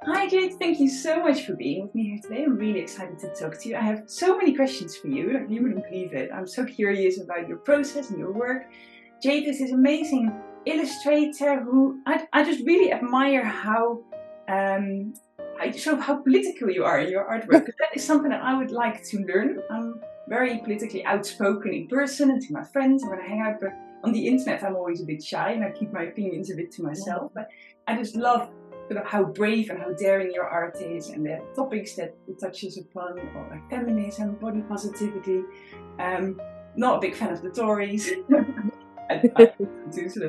Hi Jade, thank you so much for being with me here today. I'm really excited to talk to you. I have so many questions for you, you wouldn't believe it. I'm so curious about your process and your work. Jade is this amazing illustrator who I just really admire how how political you are in your artwork. Because that is something that I would like to learn. I'm very politically outspoken in person and to my friends and when I hang out, but on the internet I'm always a bit shy and I keep my opinions a bit to myself. But I just love sort of how brave and how daring your art is and the topics that it touches upon, or like feminism, body positivity. Not a big fan of the Tories. I do, so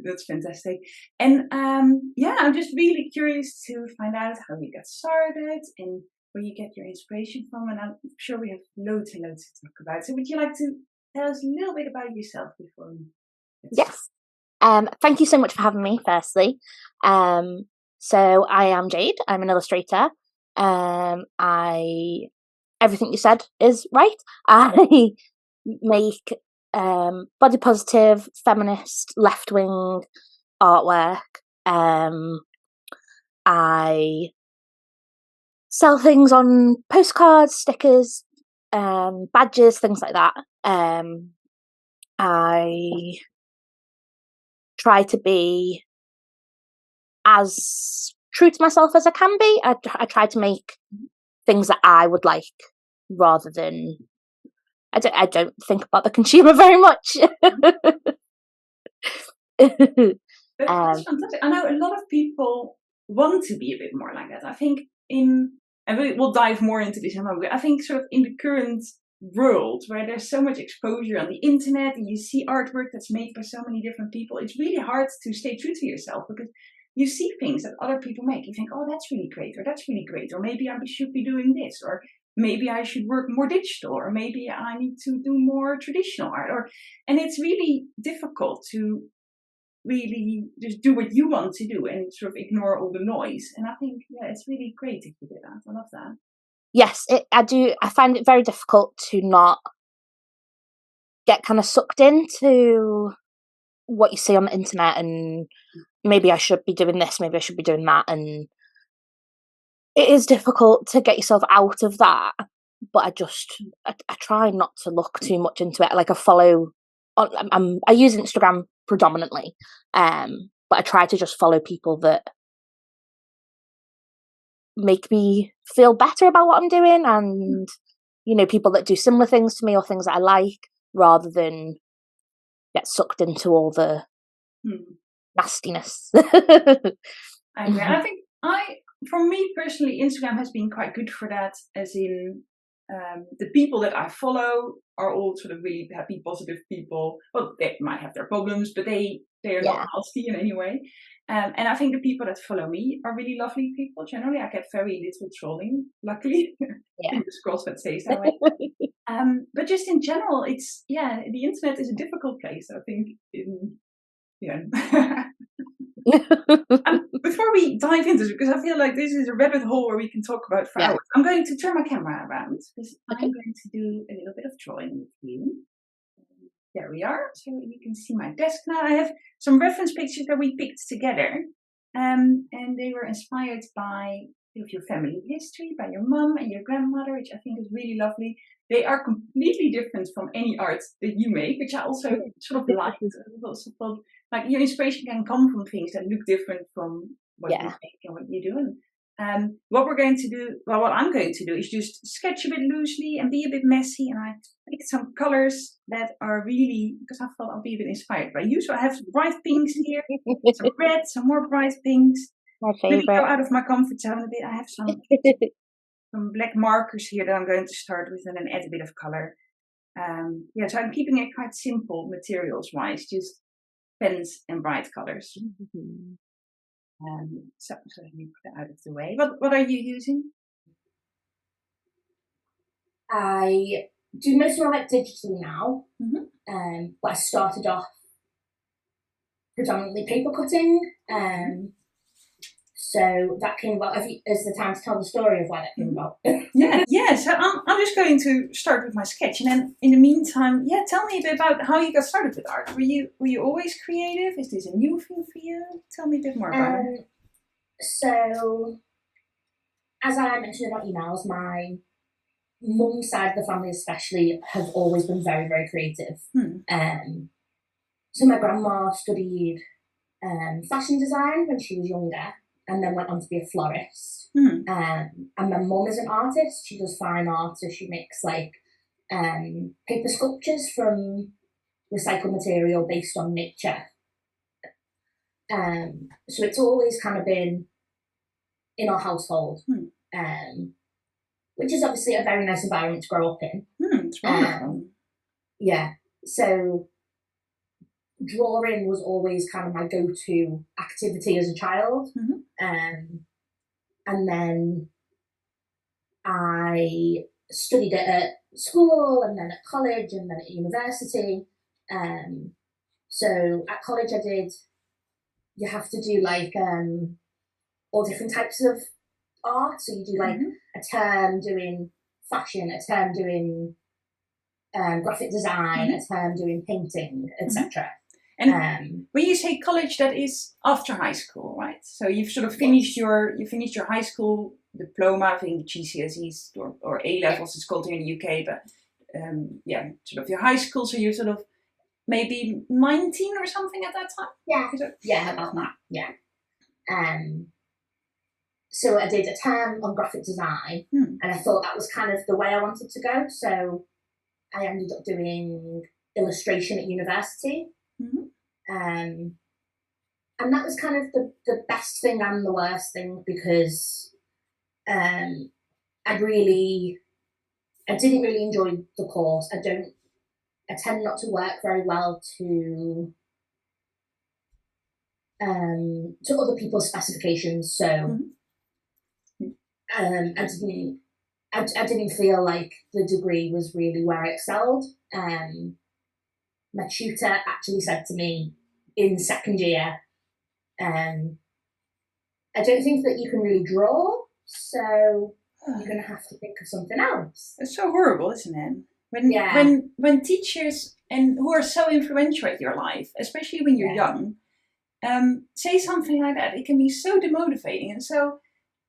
that's fantastic. And I'm just really curious to find out how you got started and where you get your inspiration from. And I'm sure we have loads and loads to talk about. So would you like to tell us a little bit about yourself before we get started? Yes. Thank you so much for having me, firstly. So I am Jade. I'm an illustrator. Everything you said is right. I make body positive, feminist, left-wing artwork. I sell things on postcards, stickers, badges, things like that. I try to be as true to myself as I can be. I try to make things that I would like rather than I don't think about the consumer very much. That's fantastic. I know a lot of people want to be a bit more like that. I think and we'll dive more into this in a moment. I think sort of in the current world where there's so much exposure on the internet and you see artwork that's made by so many different people, it's really hard to stay true to yourself because you see things that other people make. You think, oh, that's really great, or that's really great, or maybe I should be doing this, or maybe I should work more digital, or maybe I need to do more traditional art. And it's really difficult to really just do what you want to do and sort of ignore all the noise. And I think, it's really great if you do that. I love that. Yes, I do. I find it very difficult to not get kind of sucked into what you see on the internet and maybe I should be doing this, maybe I should be doing that. And it is difficult to get yourself out of that. But I try not to look too much into it. Like I use Instagram predominantly, but I try to just follow people that make me feel better about what I'm doing and, people that do similar things to me or things that I like rather than get sucked into all the nastiness. I agree. I think for me personally, Instagram has been quite good for that, as in the people that I follow are all sort of really happy, positive people. Well, they might have their problems, but they are not nasty in any way. And I think the people that follow me are really lovely people. Generally, I get very little trolling, luckily. Fingers crossed that stays that way. But just in general, it's, the internet is a difficult place, I think. Before we dive into this, because I feel like this is a rabbit hole where we can talk about for hours, I'm going to turn my camera around because I'm going to do a little bit of drawing with you. There we are. So you can see my desk now. I have some reference pictures that we picked together, and they were inspired by your family history, by your mum and your grandmother, which I think is really lovely. They are completely different from any art that you make, which I also sort of liked. I also thought, like, your inspiration can come from things that look different from what you make and what you do. And what I'm going to do is just sketch a bit loosely and be a bit messy. And I picked some colors that are really, because I thought I'll be a bit inspired by you. So I have some bright pinks here, some red, some more bright pinks. My favorite. Really go out of my comfort zone a bit. I have some black markers here that I'm going to start with and then add a bit of color. So I'm keeping it quite simple materials-wise, just pens and bright colors. So let me put that out of the way. What are you using? I do most of my work digitally now, but I started off predominantly paper cutting. So that came about. Is the time to tell the story of why that came about? So I'm just going to start with my sketch, and then in the meantime, tell me a bit about how you got started with art. Were you always creative? Is this a new thing for you? Tell me a bit more about it. So as I mentioned in our emails, my mum's side of the family especially have always been very, very creative. So my grandma studied fashion design when she was younger and then went on to be a florist. And my mum is an artist. She does fine art, so she makes like paper sculptures from recycled material based on nature. So it's always kind of been in our household, which is obviously a very nice environment to grow up in. It's wonderful. Yeah. So drawing was always kind of my go-to activity as a child. And then I studied it at school and then at college and then at university. So at college you have to do like all different types of art. So you do like a term doing fashion, a term doing graphic design, a term doing painting, etc. And when you say college, that is after high school, right? So you've sort of finished your high school diploma, I think GCSEs or A levels, it's called here in the UK, but sort of your high school. So you're sort of maybe 19 or something at that time. Yeah, about that. Yeah. So I did a term on graphic design, and I thought that was kind of the way I wanted to go. So I ended up doing illustration at university. And that was kind of the best thing and the worst thing, because I didn't really enjoy the course. I tend not to work very well to other people's specifications. So I didn't feel like the degree was really where I excelled. My tutor actually said to me in second year, I don't think that you can really draw, so you're going to have to think of something else. It's so horrible, isn't it? When teachers and who are so influential in your life, especially when you're young, say something like that, it can be so demotivating. And so,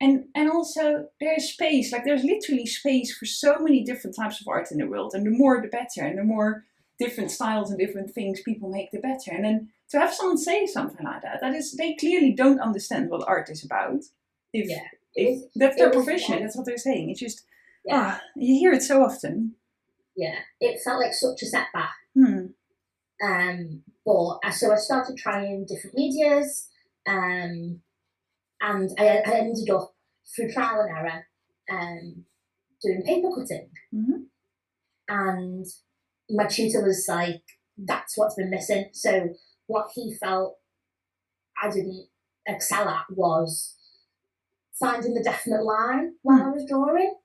and also there's space, like there's literally space for so many different types of art in the world, and the more the better, and the more different styles and different things people make, the better. And then to have someone say something like that is, they clearly don't understand what art is about. If that's their profession, that's what they're saying. It's just, you hear it so often. Yeah, it felt like such a setback. So I started trying different medias, and I ended up, through trial and error, doing paper cutting. And my tutor was like, that's what's been missing. So what he felt I didn't excel at was finding the definite line while I was drawing.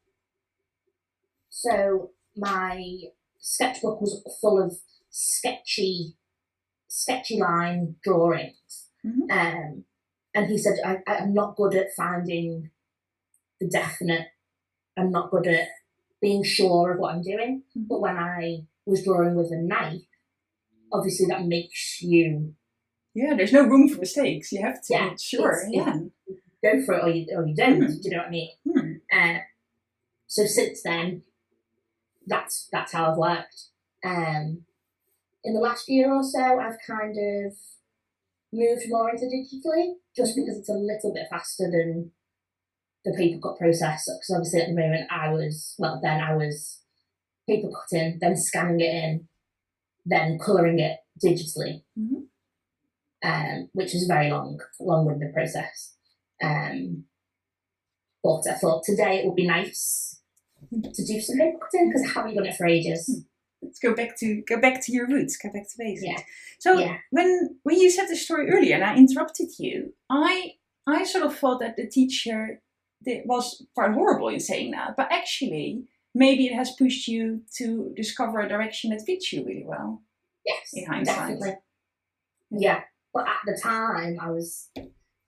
So my sketchbook was full of sketchy line drawings. And he said, I'm not good at finding the definite. I'm not good at being sure of what I'm doing. But when I was drawing with a knife, obviously that makes you... Yeah, there's no room for mistakes. You have to be sure. Go for it or you don't. Do you know what I mean? So since then, that's how I've worked. In the last year or so, I've kind of moved more into digitally, just because it's a little bit faster than the paper cut process. Because obviously at the moment I was paper cutting, then scanning it in, then colouring it digitally, which is a very long-winded process. But I thought today it would be nice to do some paper cutting, because I haven't done it for ages. Let's go back to your roots, go back to basics. When you said the story earlier and I interrupted you, I sort of thought that the teacher was quite horrible in saying that, but actually maybe it has pushed you to discover a direction that fits you really well. Yes, in hindsight. Definitely. Yeah, but at the time I was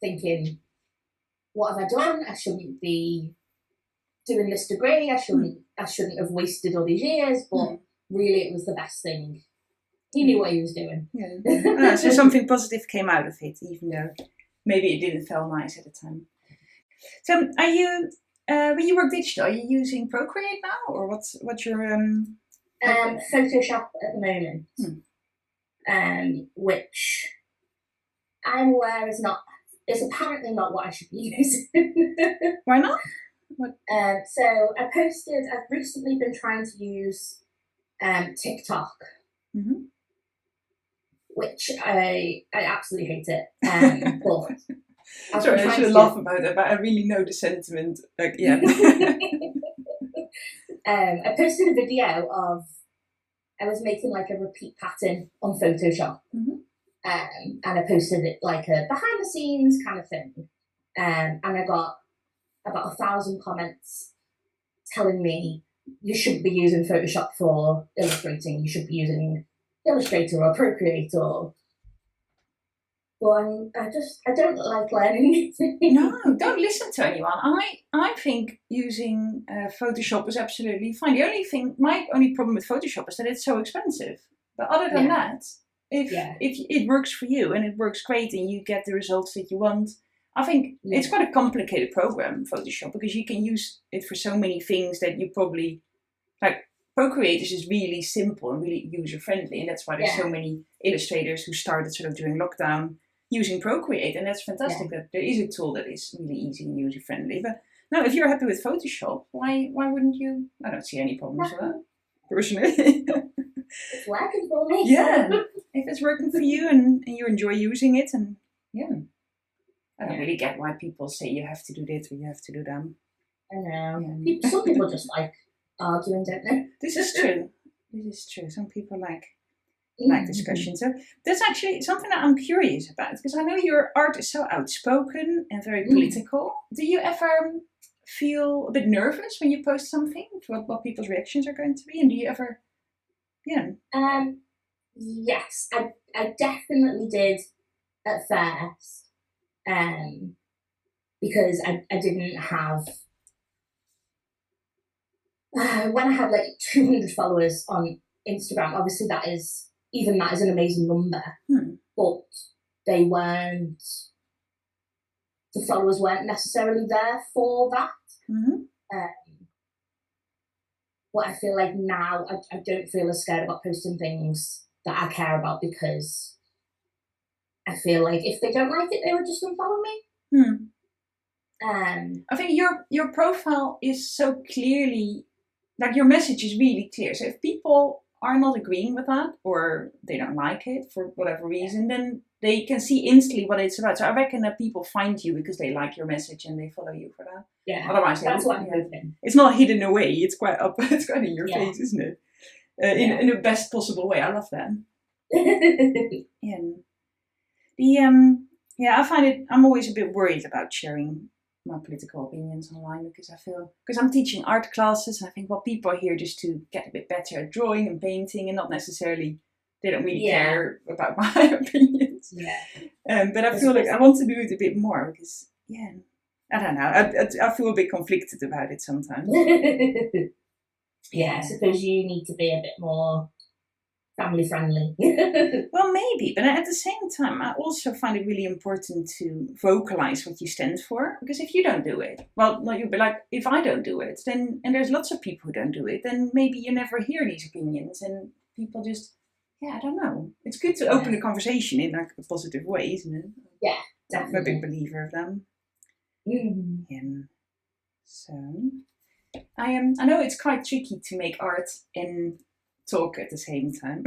thinking, what have I done? I shouldn't be doing this degree. I shouldn't have wasted all these years. But really, it was the best thing. He knew what he was doing. So something positive came out of it, even though maybe it didn't feel nice at the time. So, are you When you work digital, are you using Procreate now, or what's your Photoshop at the moment, which I'm aware is apparently not what I should be using. Why not? So I've recently been trying to use TikTok, which I absolutely hate it. But sorry, I should laugh about it, but I really know the sentiment. Like, yeah. I posted a video of I was making like a repeat pattern on Photoshop, and I posted it like a behind the scenes kind of thing, and I got about 1,000 comments telling me you shouldn't be using Photoshop for illustrating. You should be using Illustrator or Procreate or. Well, I don't like learning anything. No, don't listen to anyone. I think using Photoshop is absolutely fine. My only problem with Photoshop is that it's so expensive. But other than that, if it works for you and it works great and you get the results that you want, I think it's quite a complicated program, Photoshop, because you can use it for so many things that you probably like. Procreate is just really simple and really user friendly, and that's why there's so many illustrators who started sort of during lockdown using Procreate, and that's fantastic that there is a tool that is really easy and user friendly. But no, if you're happy with Photoshop, why wouldn't you? I don't see any problems with that, personally. It's working for me. Yeah, if it's working for you and you enjoy using it, and I don't really get why people say you have to do this or you have to do that. I know. Some people just like arguing, don't they? This is true. This is true. Some people like discussion. So that's actually something that I'm curious about, because I know your art is so outspoken and very political. Do you ever feel a bit nervous when you post something, what people's reactions are going to be? And do you ever, Yes, I definitely did at first, because I didn't have. When I had like 200 followers on Instagram, obviously that is an amazing number, but the followers weren't necessarily there for that. But I feel like now I don't feel as scared about posting things that I care about, because I feel like if they don't like it, they would just unfollow me. I think your profile is so clearly, like your message is really clear. So if people are not agreeing with that, or they don't like it for whatever reason, then they can see instantly what it's about. So I reckon that people find you because they like your message and they follow you for that. Yeah, otherwise that's what I'm hoping. It's not hidden away. It's quite up. It's quite in your face, isn't it? In the best possible way. I love that. I find it. I'm always a bit worried about sharing my political opinions online, because I'm teaching art classes, and I think, well, people are here just to get a bit better at drawing and painting, and not necessarily, they don't really care about my opinions. But I feel like I want to do it a bit more, because I don't know, I feel a bit conflicted about it sometimes. I suppose you need to be a bit more family friendly. Well, maybe, but at the same time, I also find it really important to vocalize what you stand for. Because if you don't do it, well, no, you'll be like, if I don't do it, then, and there's lots of people who don't do it, then maybe you never hear these opinions, and people just, I don't know. It's good to open the conversation in like a positive way, isn't it? Yeah, definitely. I'm a big believer of them. So, I know it's quite tricky to make art and talk at the same time.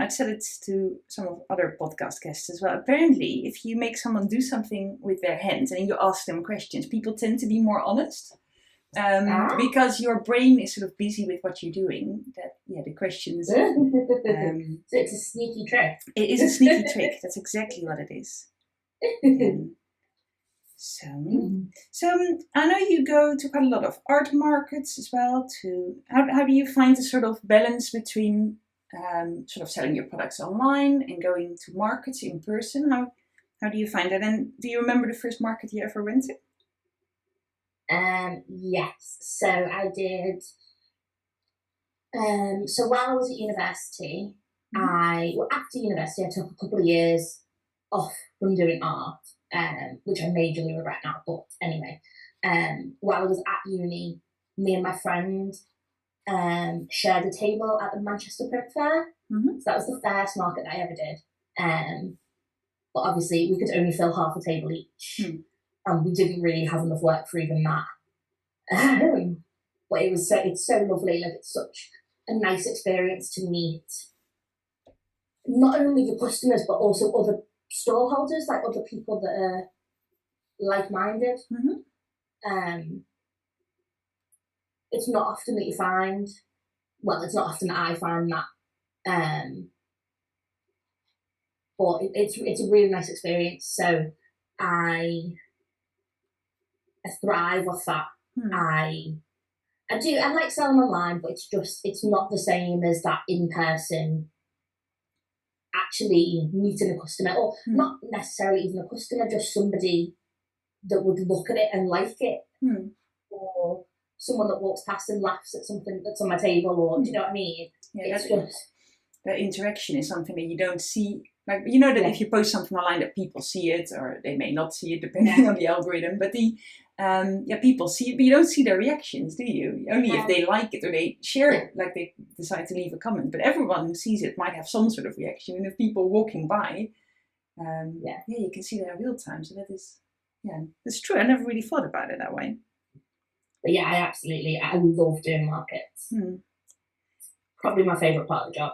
I've said it to some of other podcast guests as well. Apparently, if you make someone do something with their hands and you ask them questions, people tend to be more honest. Because your brain is sort of busy with what you're doing. The questions. So it's a sneaky trick. It is a sneaky trick. That's exactly what it is. So I know you go to quite a lot of art markets as well. How do you find the sort of balance between sort of selling your products online and going to markets in person? How do you find that? And do you remember the first market you ever went to? Yes. So I did. So while I was at university, after university, I took a couple of years off from doing art, which I majorly regret now. But anyway, while I was at uni, me and my friend shared a table at the Manchester Print Fair. So that was the first market that I ever did. But obviously we could only fill half a table each, and we didn't really have enough work for even that. But it's so lovely. Like, it's such a nice experience to meet not only your customers but also other store holders, like other people that are like-minded. It's not often that you find, well, it's not often that I find that, but it's a really nice experience. So I thrive off that. I like selling online, but it's not the same as that in person, actually meeting a customer, or not necessarily even a customer, just somebody that would look at it and like it, or someone that walks past and laughs at something that's on my table, or do you know what I mean? Yeah, it's just the interaction is something that you don't see. Like, you know that if you post something online, that people see it, or they may not see it depending on the algorithm. But people see it, but you don't see their reactions, do you? Only if they like it or they share it, like they decide to leave a comment. But everyone who sees it might have some sort of reaction. And if people walking by, you can see that in real time. So that's true. I never really thought about it that way. But yeah, I love doing markets. Probably my favourite part of the job.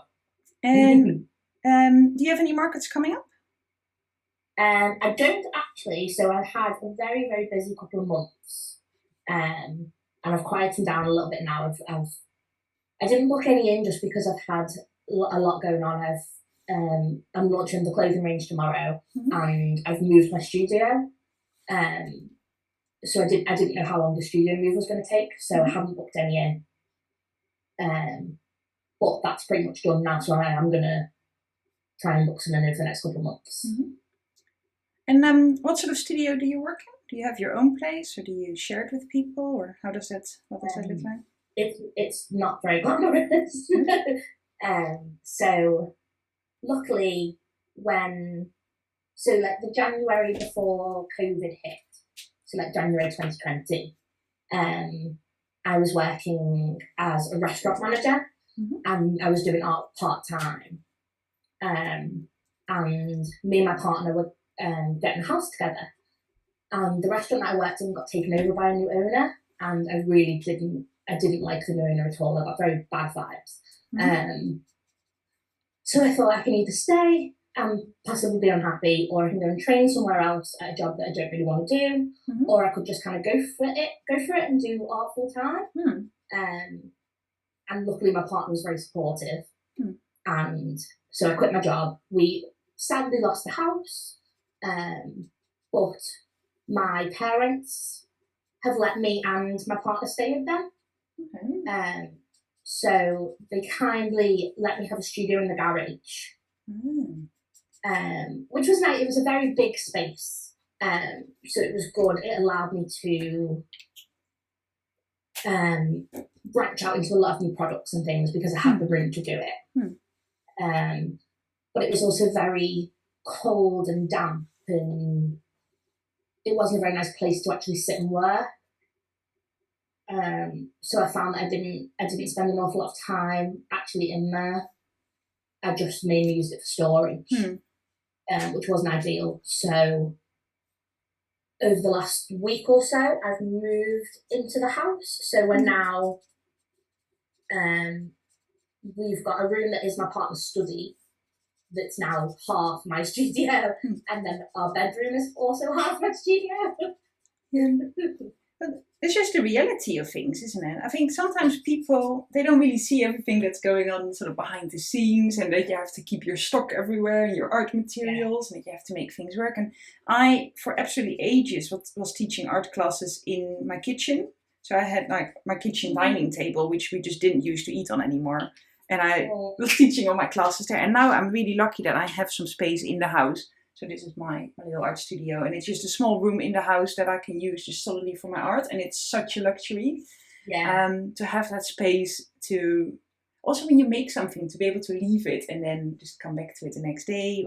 And do you have any markets coming up? I don't actually. So I've had a very, very busy couple of months, and I've quietened down a little bit now. I didn't book any in just because I've had a lot going on. I'm launching the clothing range tomorrow, and I've moved my studio. So I didn't know how long the studio move was going to take, so I haven't booked any in. But that's pretty much done now, so I am going to try and book some in over the next couple of months. And what sort of studio do you work in? Do you have your own place, or do you share it with people, or what does that look like? It's not very glamorous. So luckily, the January before COVID hit, so like January 2020, I was working as a restaurant manager, and I was doing art part-time. And me and my partner were getting a house together. And the restaurant that I worked in got taken over by a new owner, and I really didn't like the new owner at all. I got very bad vibes. So I thought I can either stay and possibly be unhappy, or I can go and train somewhere else at a job that I don't really want to do, or I could just kind of go for it and do art full time. And luckily my partner was very supportive, and so I quit my job. We sadly lost the house, but my parents have let me and my partner stay with them. So they kindly let me have a studio in the garage, which was nice. It was a very big space, so it was good. It allowed me to branch out into a lot of new products and things because I had the room to do it. But it was also very cold and damp, and it wasn't a very nice place to actually sit and work. So I found that I didn't spend an awful lot of time actually in there. I just mainly used it for storage, which wasn't ideal. So over the last week or so, I've moved into the house. So we're now, we've got a room that is my partner's study, that's now half my studio, and then our bedroom is also half my studio. But it's just the reality of things, isn't it? I think sometimes people, they don't really see everything that's going on sort of behind the scenes, and that you have to keep your stock everywhere and your art materials, and that you have to make things work. And I, for absolutely ages, was teaching art classes in my kitchen. So I had like my kitchen dining table, which we just didn't use to eat on anymore. And I was teaching all my classes there. And now I'm really lucky that I have some space in the house. So this is my little art studio. And it's just a small room in the house that I can use just solely for my art. And it's such a luxury to have that space to, also when you make something, to be able to leave it and then just come back to it the next day.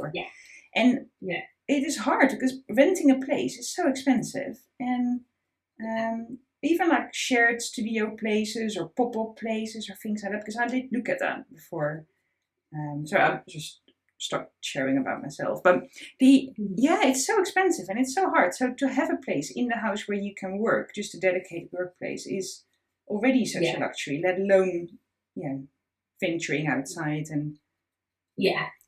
it is hard because renting a place is so expensive, and even like shared studio places or pop-up places or things like that, because I did look at that before. So I just stopped sharing about myself. But it's so expensive and it's so hard. So to have a place in the house where you can work, just a dedicated workplace, is already such a luxury, let alone venturing outside and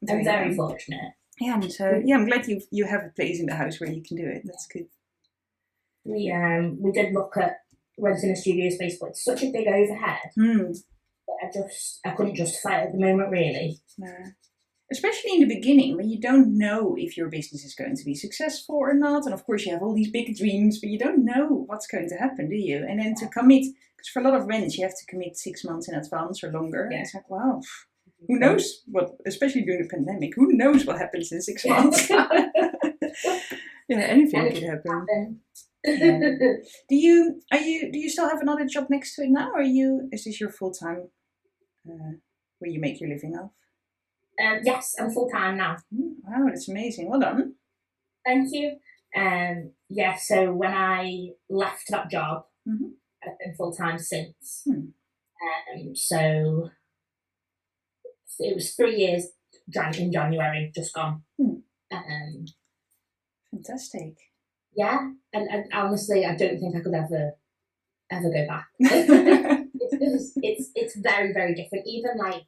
I'm very fortunate. Yeah, and so I'm glad you have a place in the house where you can do it. That's good. We did look at renting a studio space, but it's such a big overhead. That I couldn't justify it at the moment, really. No. Especially in the beginning, when you don't know if your business is going to be successful or not, and of course you have all these big dreams, but you don't know what's going to happen, do you? And then to commit, because for a lot of rents you have to commit 6 months in advance or longer. Yeah. It's like, wow, who knows what? Especially during the pandemic, who knows what happens in 6 months? Anything could happen. Do you still have another job next to it now, or is this your full time where you make your living off? Yes, I'm full time now. Wow, that's amazing. Well done. Thank you. So when I left that job, I've been full time since. So it was 3 years in January, just gone. Fantastic. Yeah, and honestly, I don't think I could ever go back. It's very, very different. Even like,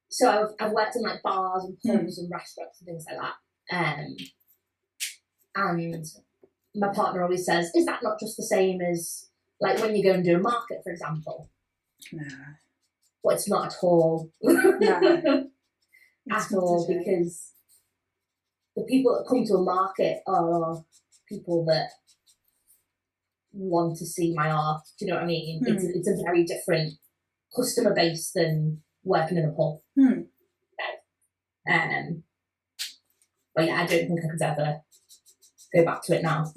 so I've worked in like bars and pubs and restaurants and things like that. And my partner always says, "Is that not just the same as like when you go and do a market, for example?" No. Well, it's not at all. No. At all, because the people that come to a market are people that want to see my art. Do you know what I mean? It's a very different customer base than working in a pub. But I don't think I could ever go back to it now.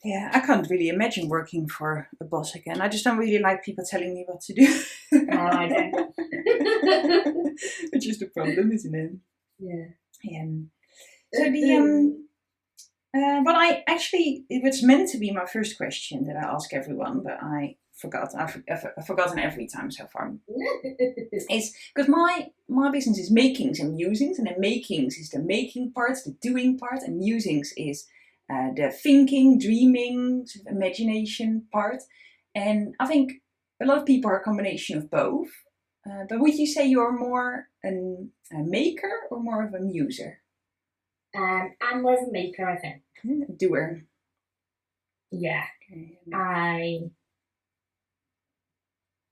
Yeah, I can't really imagine working for a boss again. I just don't really like people telling me what to do. No, I don't. It's just a problem, isn't it? Yeah. So it was meant to be my first question that I ask everyone, but I forgot. I've forgotten every time so far. It's because my business is makings and musings, and then makings is the making part, the doing part, and musings is the thinking, dreaming, sort of imagination part. And I think a lot of people are a combination of both. But would you say you're more a maker or more of a muser? I'm more of a maker, I think. Doer. Yeah.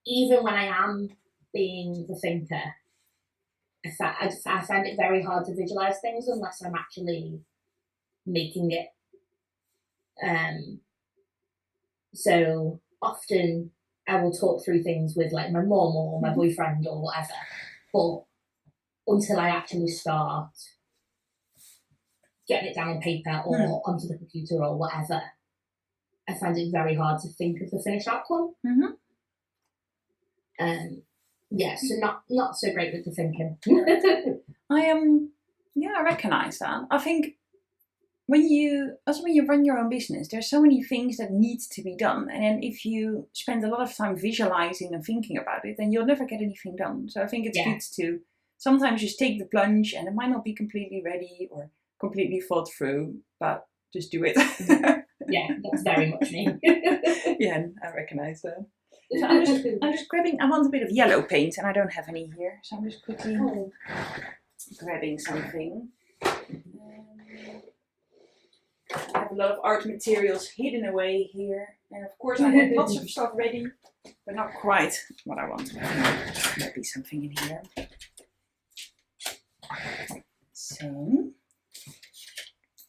Even when I am being the thinker, I find it very hard to visualize things unless I'm actually making it. So often I will talk through things with like my mum or my boyfriend or whatever, but until I actually start getting it down on paper or onto the computer or whatever, I find it very hard to think of the finished outcome. So not so great with the thinking. I recognise that. I think when you run your own business, there's so many things that need to be done, and then if you spend a lot of time visualizing and thinking about it, then you'll never get anything done. So I think it's good to sometimes just take the plunge, and it might not be completely ready or completely thought through, but just do it. Yeah, that's very much me. Yeah, I recognise that. So I'm just grabbing. I want a bit of yellow paint, and I don't have any here, so I'm just quickly grabbing something. I have a lot of art materials hidden away here, and of course I have lots of stuff ready, but not quite what I want. There'll be something in here. So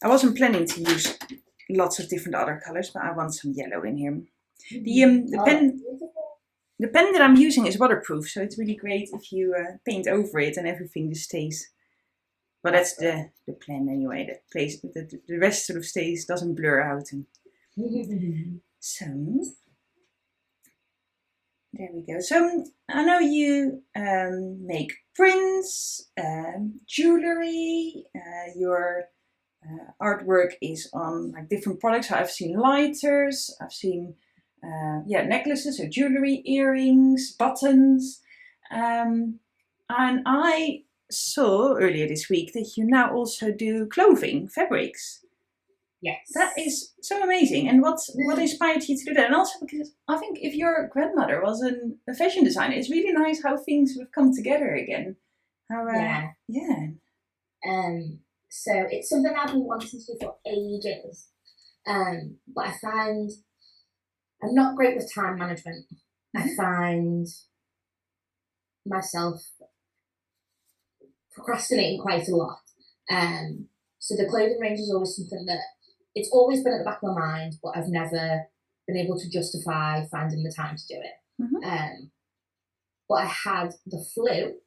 I wasn't planning to use lots of different other colors, but I want some yellow in here. The pen that I'm using is waterproof, so it's really great if you paint over it and everything just stays. But that's the plan anyway. The rest sort of doesn't blur out. And so There we go. So I know you make prints, jewelry. Your artwork is on like different products. I've seen lighters. I've seen necklaces or jewelry, earrings, buttons, and I saw earlier this week that you now also do clothing, fabrics. Yes. That is so amazing. And what inspired you to do that? And also because I think if your grandmother was a fashion designer, it's really nice how things would come together again. How, So it's something I've been wanting to do for ages. But I find I'm not great with time management. I find myself procrastinating quite a lot. So the clothing range is always something that it's always been at the back of my mind, but I've never been able to justify finding the time to do it. But I had the flu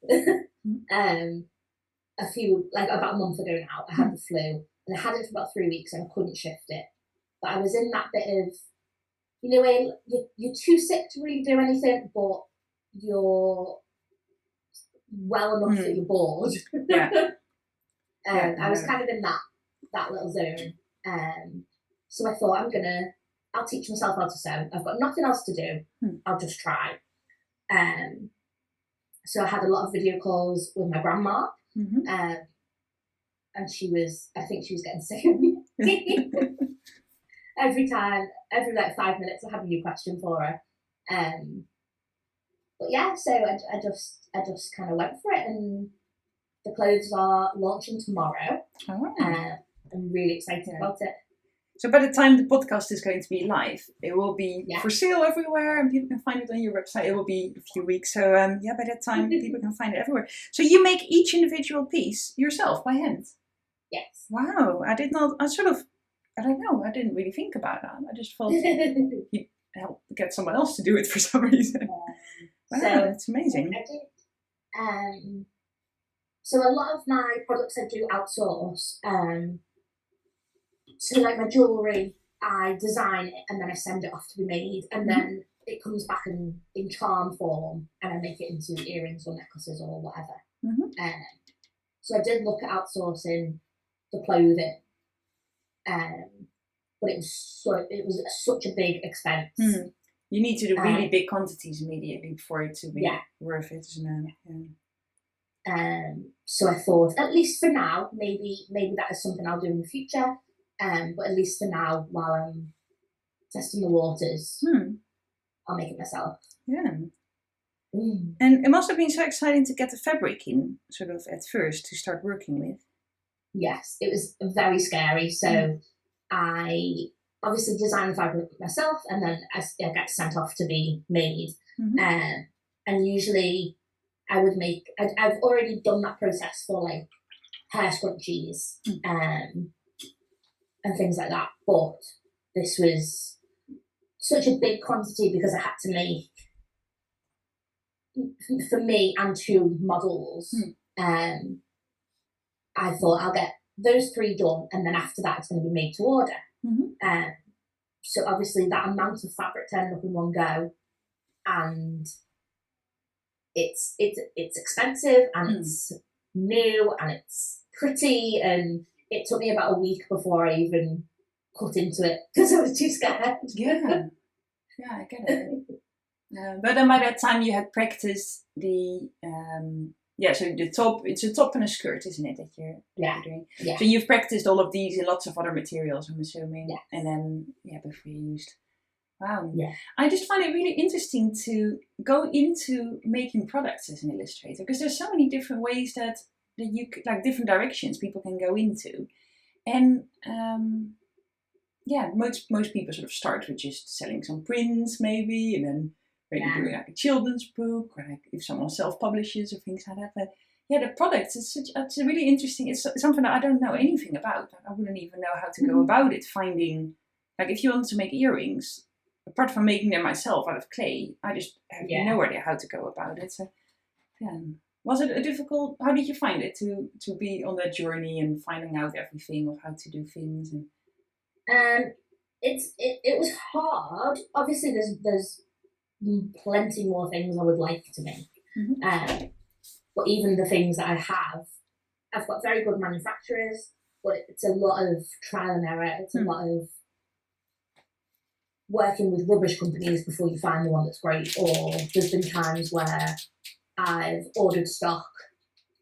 about a month ago now. I had the flu and I had it for about 3 weeks and I couldn't shift it. But I was in that bit of, when you're too sick to really do anything, but you're well enough that you're bored. I was kind of in that little zone. So I thought I'll teach myself how to sew. I've got nothing else to do. I'll just try. So I had a lot of video calls with my grandma. And I think she was getting sick of me. Every 5 minutes I have a new question for her. But yeah, so I just kind of went for it, and the clothes are launching tomorrow. I'm really excited about it. So by the time the podcast is going to be live, it will be for sale everywhere and people can find it on your website. It will be a few weeks. So by that time people can find it everywhere. So you make each individual piece yourself by hand? Yes. Wow. I don't know. I didn't really think about that. I just thought you help get someone else to do it for some reason. Wow, that's amazing. I do. So a lot of my products I do outsource. So like my jewellery, I design it and then I send it off to be made, and then it comes back in charm form and I make it into earrings or necklaces or whatever. So I did look at outsourcing the clothing, but it was such a big expense. You need to do really big quantities immediately for it to be worth it, isn't it? So I thought, at least for now, maybe that is something I'll do in the future. But at least for now, while I'm testing the waters, I'll make it myself. Yeah. And it must have been so exciting to get the fabric in, sort of at first, to start working with. Yes, it was very scary. So I obviously designed the fabric myself, and then I get sent off to be made. And usually I would I've already done that process for like hair scrunchies and things like that. But this was such a big quantity because I had to make for me and 2 models. I thought I'll get those 3 done, and then after that it's going to be made to order. So obviously that amount of fabric turned up in one go, and it's expensive and it's new and it's pretty, and it took me about a week before I even cut into it because I was too scared. Yeah, I get it. But then by that time you had practiced the so the top. It's a top and a skirt, isn't it? That you're doing. Yeah. So you've practiced all of these in lots of other materials, I'm assuming. Yeah. And then before you used. Wow. Yeah. I just find it really interesting to go into making products as an illustrator, because there's so many different ways that you like different directions people can go into, and most people sort of start with just selling some prints maybe, and then maybe doing like a children's book, or like if someone self-publishes or things like that. But the products, it's really interesting. It's something that I don't know anything about. I wouldn't even know how to go about it. Finding, like, if you want to make earrings, apart from making them myself out of clay, I just have no idea how to go about it. So, was it a difficult? How did you find it to be on that journey and finding out everything of how to do things? It was hard. Obviously, there's plenty more things I would like to make. But even the things that I have, I've got very good manufacturers, but it's a lot of trial and error. It's a lot of working with rubbish companies before you find the one that's great. Or there's been times where I've ordered stock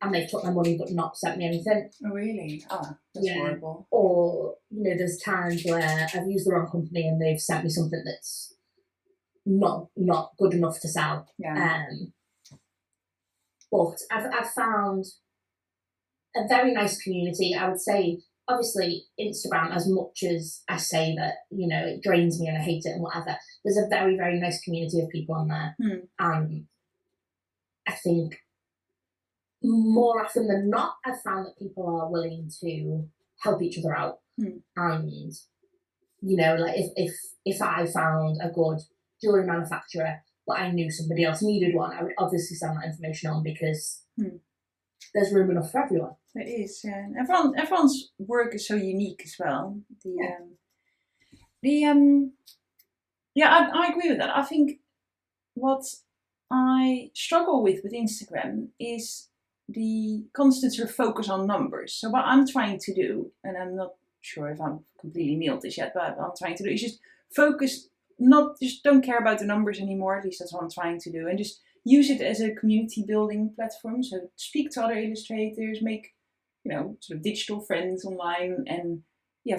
and they've took my money but not sent me anything. Oh, really? Oh, that's horrible. Or, there's times where I've used the wrong company and they've sent me something that's not good enough to sell. But I've found a very nice community. I would say, obviously, Instagram, as much as I say that, it drains me and I hate it and whatever, there's a very, very nice community of people on there. And I think more often than not, I've found that people are willing to help each other out. And, like if I found a good jewellery manufacturer, but I knew somebody else needed one, I would obviously send that information on because there's room enough for everyone. There is, yeah. Everyone's work is so unique as well. I agree with that. I think what I struggle with Instagram is the constant sort of focus on numbers. So what I'm trying to do, and I'm not sure if I'm completely nailed this yet, but what I'm trying to do is just focus, just don't care about the numbers anymore. At least that's what I'm trying to do, and just use it as a community building platform. So speak to other illustrators, make sort of digital friends online, and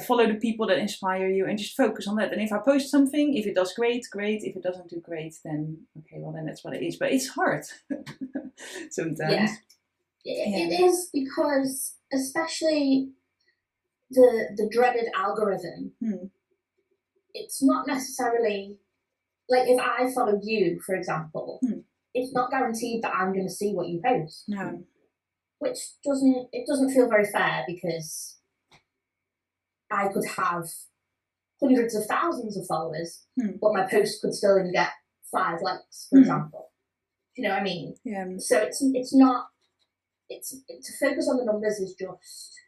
follow the people that inspire you, and just focus on that. And if I post something, if it does great. If it doesn't do great, then okay, well then that's what it is. But it's hard sometimes. It is, because especially the dreaded algorithm, it's not necessarily, like if I follow you, for example, it's not guaranteed that I'm going to see what you post. No. Which doesn't feel very fair, because I could have hundreds of thousands of followers, but my post could still only get 5 likes, for example. Do you know what I mean? Yeah. So it's not. To focus on the numbers is just,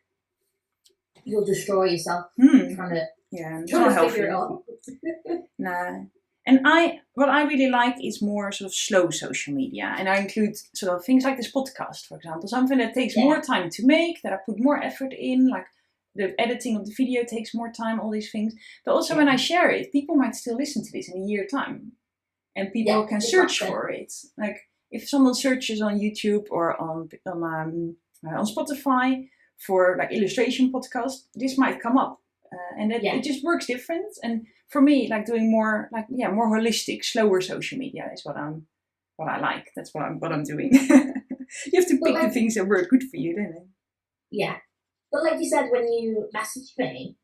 you'll destroy yourself trying to figure it out. Nah. And what I really like is more sort of slow social media, and I include sort of things like this podcast, for example, something that takes more time to make, that I put more effort in, like the editing of the video takes more time, all these things. But also when I share it, people might still listen to this in a year's time, and people can search for it. Like if someone searches on YouTube or on Spotify for like illustration podcast, this might come up, and it just works different. And for me, like doing more more holistic, slower social media is what I like. That's what I'm doing. You have to pick the things that work good for you, don't you? Yeah, but like you said, when you messaged me,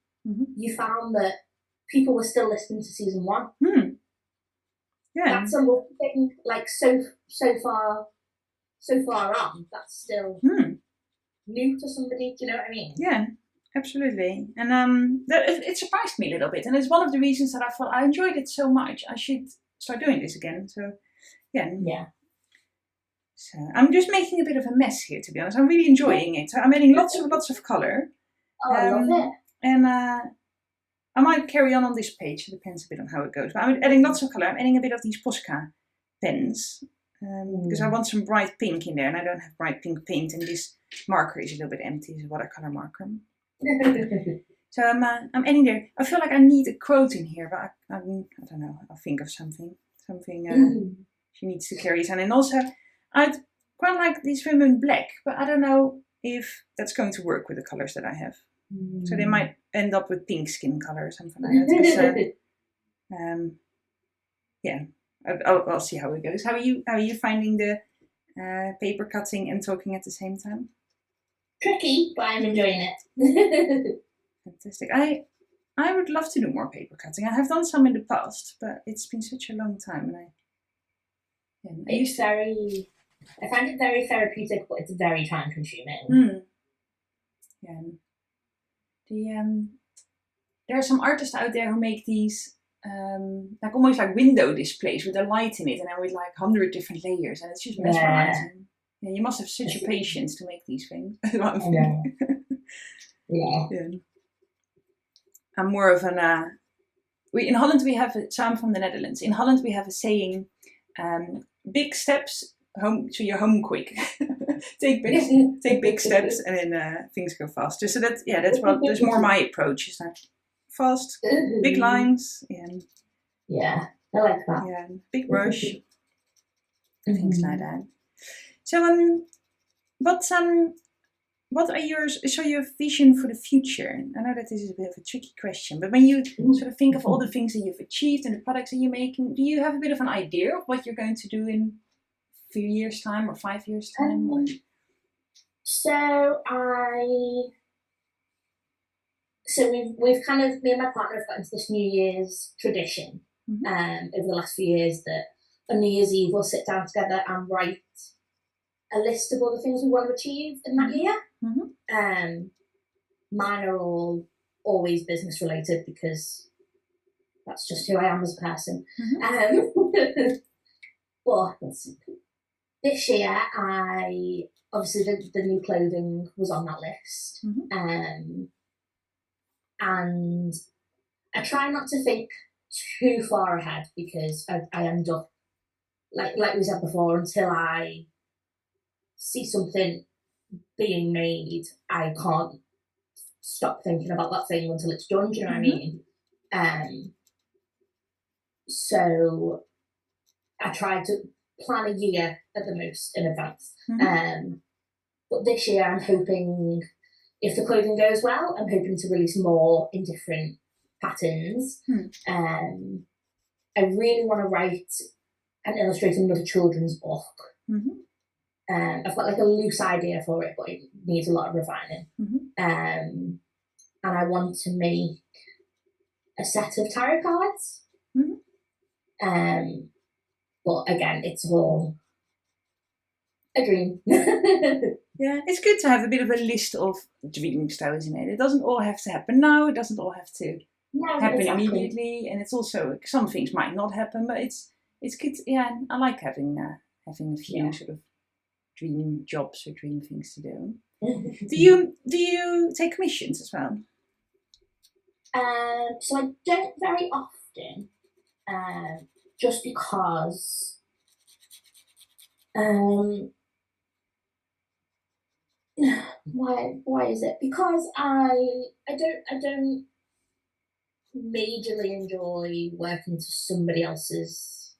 you found that people were still listening to season 1. Yeah, that's a lovely thing. Like so far on, that's still new to somebody. Do you know what I mean? Yeah. Absolutely. And it surprised me a little bit. And it's one of the reasons that I thought I enjoyed it so much. I should start doing this again. So, yeah. So I'm just making a bit of a mess here, to be honest. I'm really enjoying it. So I'm adding lots of colour. Oh, I love it. And I might carry on this page. It depends a bit on how it goes. But I'm adding lots of colour. I'm adding a bit of these Posca pens. Because I want some bright pink in there. And I don't have bright pink paint. And this marker is a little bit empty. It's a watercolour marker. So I'm adding there. I feel like I need a quote in here, but I don't know. I'll think of something. She needs to carry on. And also, I'd quite like these women black, but I don't know if that's going to work with the colors that I have. So they might end up with pink skin color or something like that. I'll see how it goes. How are you finding the paper cutting and talking at the same time? Tricky, but I'm enjoying it. Fantastic. I would love to do more paper cutting. I have done some in the past, but it's been such a long time, and I find it very therapeutic, but it's very time consuming. There are some artists out there who make these like almost like window displays with a light in it, and then with like 100 different layers, and it's just mesmerizing. Yeah, you must have such a patience to make these things. I'm more of an. In Holland we have. So I'm from the Netherlands. In Holland we have a saying big steps home, so you're home quick. take big steps, and then things go faster. So that's more my approach. Is that fast, big lines, and yeah, I like that. Yeah, big rush, things like that. So what are your vision for the future? I know that this is a bit of a tricky question, but when you sort of think of all the things that you've achieved and the products that you're making, do you have a bit of an idea of what you're going to do in a few years' time or 5 years' time? We've kind of, me and my partner have got into this New Year's tradition over the last few years that on New Year's Eve we'll sit down together and write a list of all the things we want to achieve in that year. Mine are always business related because that's just who I am as a person. But this year, obviously the new clothing was on that list, and I try not to think too far ahead because I end up like we said before, until I see something being made, I can't stop thinking about that thing until it's done. Do you know what I mean? So I try to plan a year at the most in advance. But this year I'm hoping, if the clothing goes well, I'm hoping to release more in different patterns. I really want to write and illustrate another children's book. I've got like a loose idea for it, but it needs a lot of refining. And I want to make a set of tarot cards. But again, it's all a dream. Yeah, it's good to have a bit of a list of dreams, though, isn't it? It doesn't all have to happen now. It doesn't all have to happen immediately, and it's also, some things might not happen, but it's good. Yeah, I like having a few sort of dream jobs or dream things to do. Do you take commissions as well? So I don't very often, just because why is it? Because I don't majorly enjoy working to somebody else's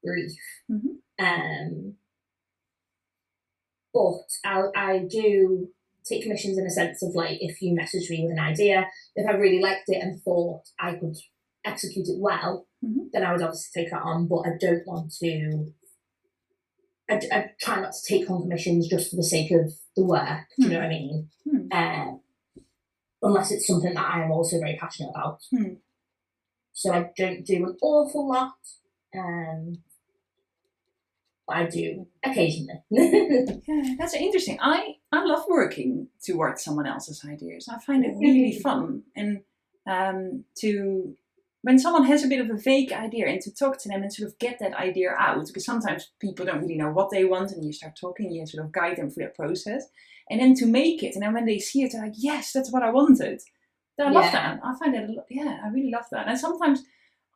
brief. But I do take commissions in a sense of, like, if you message me with an idea, if I really liked it and thought I could execute it well, then I would obviously take that on. But I don't want to. I try not to take on commissions just for the sake of the work. Do you know what I mean? Unless it's something that I am also very passionate about. So I don't do an awful lot. But I do occasionally. Yeah, that's interesting. I love working towards someone else's ideas. I find it really fun, and when someone has a bit of a vague idea, and to talk to them and sort of get that idea out, because sometimes people don't really know what they want, and you start talking, you sort of guide them through that process, and then to make it, and then when they see it, they're like, yes, that's what I wanted. I love that. I find it, I really love that. And sometimes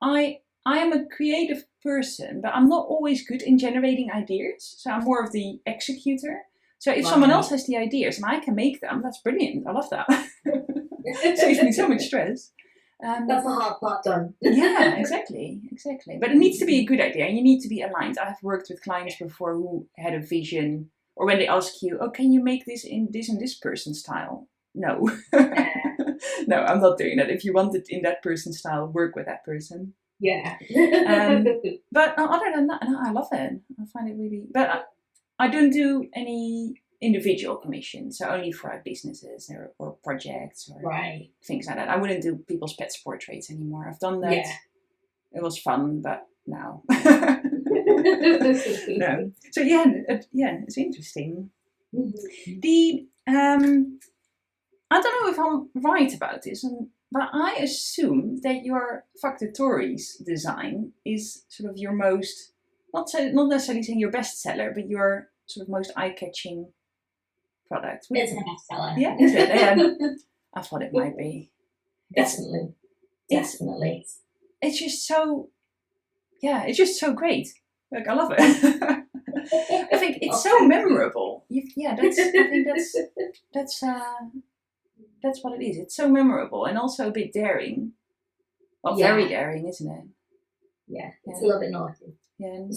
I am a creative person, but I'm not always good in generating ideas, so I'm more of the executor. So if someone else has the ideas and I can make them, that's brilliant. I love that. It saves me so much stress. That's the hard part done. Yeah, exactly. But it needs to be a good idea, and you need to be aligned. I've worked with clients before who had a vision, or when they ask you, "Oh, can you make this in this person's style?" No, no, I'm not doing that. If you want it in that person's style, work with that person. Yeah. But other than that, no, I love it. I find it really. But I don't do any individual commissions, so only for businesses or projects or things like that. I wouldn't do people's pets portraits anymore. I've done that. Yeah. It was fun, but no. No. So it's interesting. I don't know if I'm right about this, but I assume that your Factories design is sort of your most, not necessarily saying your best seller, but your sort of most eye-catching product. It's my best seller. Yeah, is it? Yeah, I thought it might be. Definitely. It's just so, it's just so great. Like, I love it. I think it's so memorable. That's what it is. It's so memorable and also a bit daring. Well, very daring, isn't it? Yeah, it's a little bit naughty. Yeah.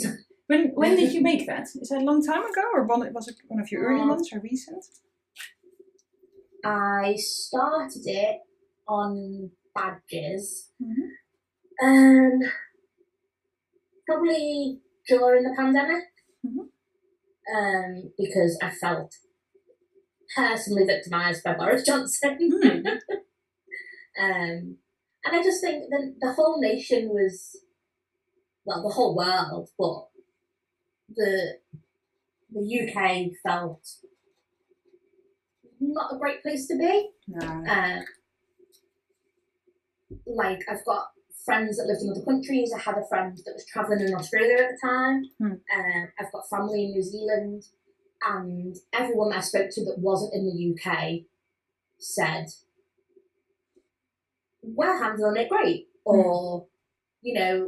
When did you make that? Is that a long time ago, or was it one of your early ones or recent? I started it on badges, probably during the pandemic, because I felt personally victimised by Boris Johnson. And I just think that the whole nation was, well, the whole world, but the UK felt not a great place to be. No. Like, I've got friends that lived in other countries. I had a friend that was travelling in Australia at the time. I've got family in New Zealand, and everyone I spoke to that wasn't in the UK said, we're handling it great, or you know,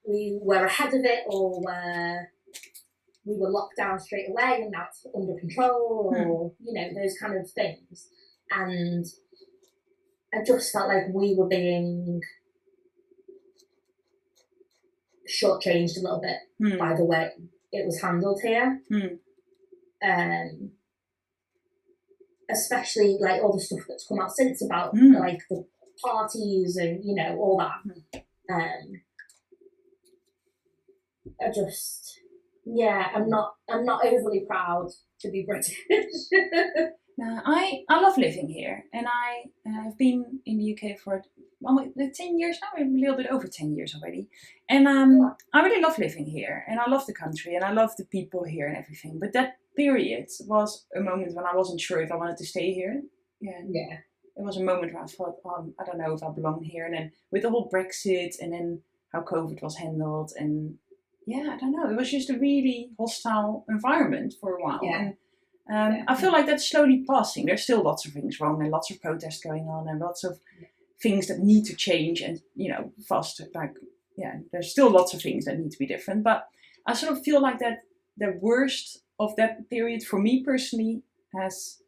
we were ahead of it, or we were locked down straight away and now it's under control, or you know, those kind of things. And I just felt like we were being shortchanged a little bit by the way it was handled here. Especially like all the stuff that's come out since about like the parties and, you know, all that. I just, I'm not overly proud to be British. No, I love living here, and I've been in the UK for 10 years now, a little bit over 10 years already, and I really love living here, and I love the country, and I love the people here and everything. But that period was a moment when I wasn't sure if I wanted to stay here. Yeah. It was a moment where I thought, I don't know if I belong here, and then with the whole Brexit, and then how COVID was handled, and I don't know, it was just a really hostile environment for a while. And I feel like that's slowly passing. There's still lots of things wrong and lots of protests going on and lots of things that need to change and, you know, faster. Like, there's still lots of things that need to be different. But I sort of feel like that the worst of that period for me personally has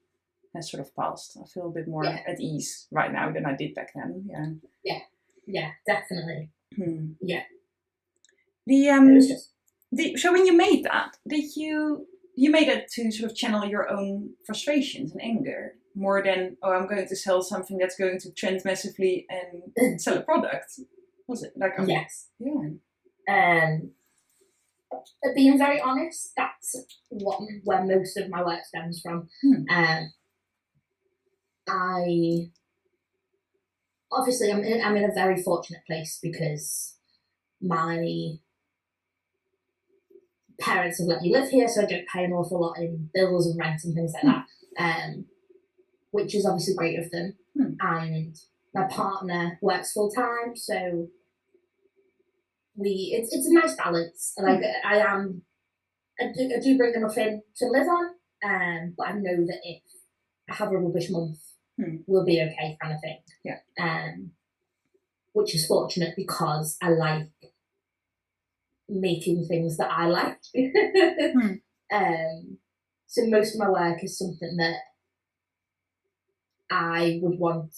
sort of passed. I feel a bit more at ease right now than I did back then. Yeah, definitely. Yeah. So when you made that, did you made it to sort of channel your own frustrations and anger more than, I'm going to sell something that's going to trend massively and sell a product? Was it like? Yes. Yeah. Being very honest, that's where most of my work stems from. I'm in a very fortunate place because my parents have let me live here, so I don't pay an awful lot in bills and rent and things like that, which is obviously great of them. And my partner works full time, so it's a nice balance. Like I do bring enough in to live on, but I know that if I have a rubbish month, we'll be okay, kind of thing. Which is fortunate because I like making things that I like. So most of my work is something that I would want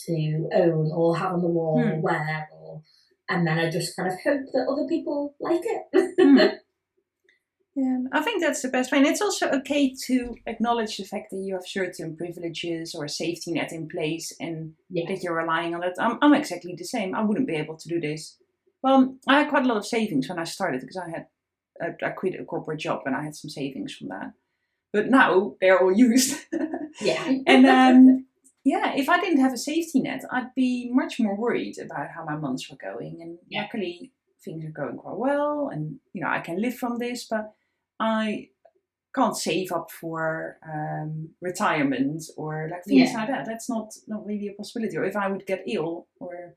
to own or have on the wall or wear, and then I just kind of hope that other people like it. Yeah, I think that's the best way. And it's also okay to acknowledge the fact that you have certain privileges or a safety net in place and that you're relying on it. I'm exactly the same. I wouldn't be able to do this. Well, I had quite a lot of savings when I started because I quit a corporate job and I had some savings from that. But now they're all used. And if I didn't have a safety net, I'd be much more worried about how my months were going. And luckily things are going quite well, and you know, I can live from this, but I can't save up for retirement or like things like that. That's not really a possibility. Or if I would get ill or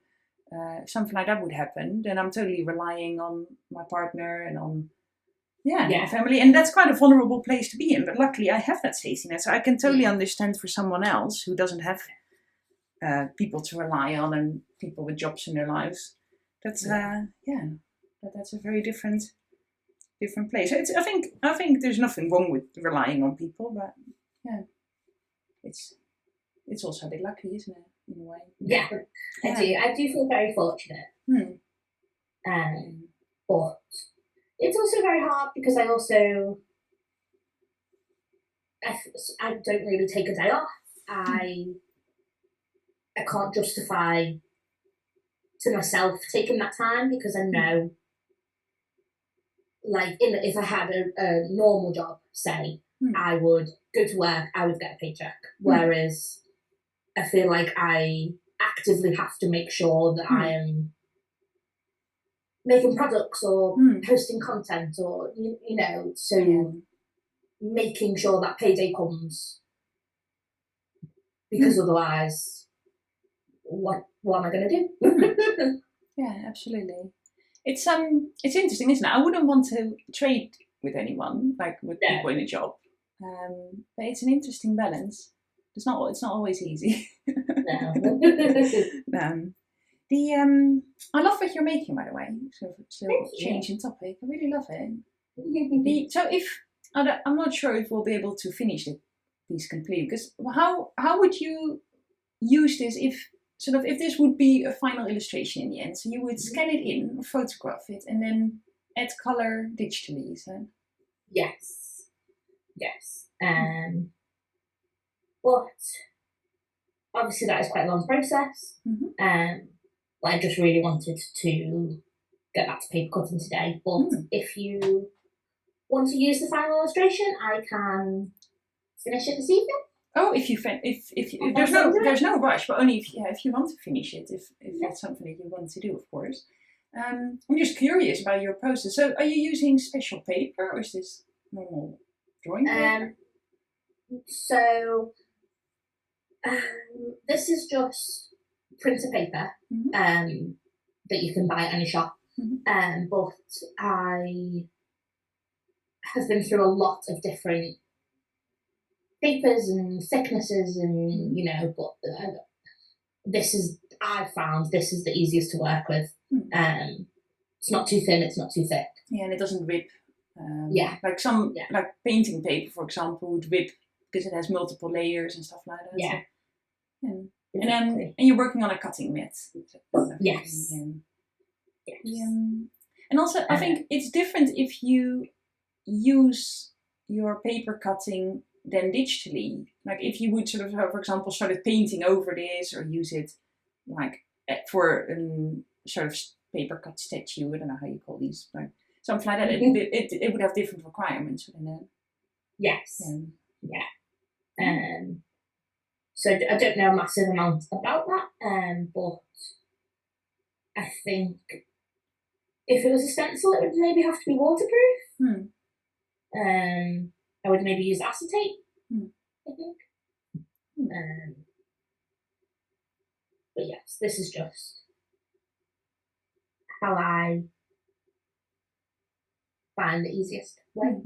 something like that would happen, then I'm totally relying on my partner and on my family. And that's quite a vulnerable place to be in. But luckily I have that safety net. So I can totally understand for someone else who doesn't have people to rely on and people with jobs in their lives. That's that's a very different place. I think there's nothing wrong with relying on people, but yeah, it's also a bit lucky, isn't it, in a way? Yeah, I do feel very fortunate. But it's also very hard because I don't really take a day off. I can't justify to myself taking that time because I know, like, if I had a normal job, say, I would go to work, I would get a paycheck. Whereas I feel like I actively have to make sure that I am making products or posting content or, you know, so making sure that payday comes, because otherwise, what am I going to do? Yeah, absolutely. It's interesting, isn't it? I wouldn't want to trade with anyone, like with people in a job, but it's an interesting balance. It's not always easy. No. I love what you're making, by the way. So changing topic. I really love it. So I'm not sure if we'll be able to finish the piece completely, because how would you use this if this would be a final illustration in the end? So you would scan it in, or photograph it, and then add color digitally, is that? Yes. But obviously that is quite a long process. But I just really wanted to get back to paper cutting today. But if you want to use the final illustration, I can finish it this evening. Oh, if there's no rush, but only if you want to finish it, if that's something that you want to do, of course. I'm just curious about your process. So, are you using special paper, or is this normal drawing paper? This is just printer paper that you can buy at any shop. But I have been through a lot of different papers and thicknesses, and but I found this is the easiest to work with. It's not too thin, it's not too thick. Yeah, and it doesn't rip. Like like painting paper, for example, would rip because it has multiple layers and stuff like that. Yeah. So, and you're working on a cutting mat. Yes. And also, I think it's different if you use your paper cutting than digitally. Like if you would for example, started painting over this, or use it like for a paper cut statue. I don't know how you call these, like something like that. It would have different requirements, wouldn't it? Yes. So I don't know a massive amount about that, but I think if it was a stencil, it would maybe have to be waterproof. I would maybe use acetate, I think. But yes, this is just how I find the easiest way.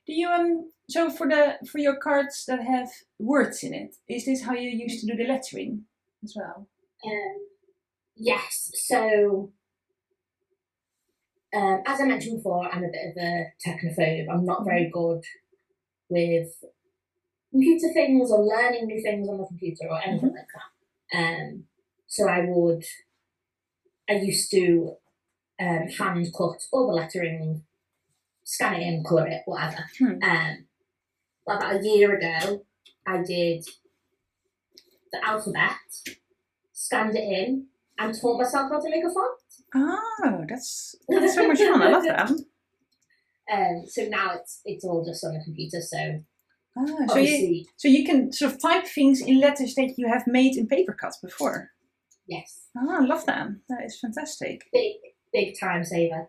Do you so for your cards that have words in it, is this how you used to do the lettering as well? Yes. So as I mentioned before, I'm a bit of a technophobe. I'm not very good with computer things or learning new things on the computer or anything like that. So I used to hand cut all the lettering, scan it in, colour it, whatever. About a year ago, I did the alphabet, scanned it in, and taught myself how to make a font. Oh, that's so much fun. I love that. So now it's all just on the computer. So so you can sort of type things in letters that you have made in paper cuts before. Yes. Oh, I love that. That is fantastic. Big time saver.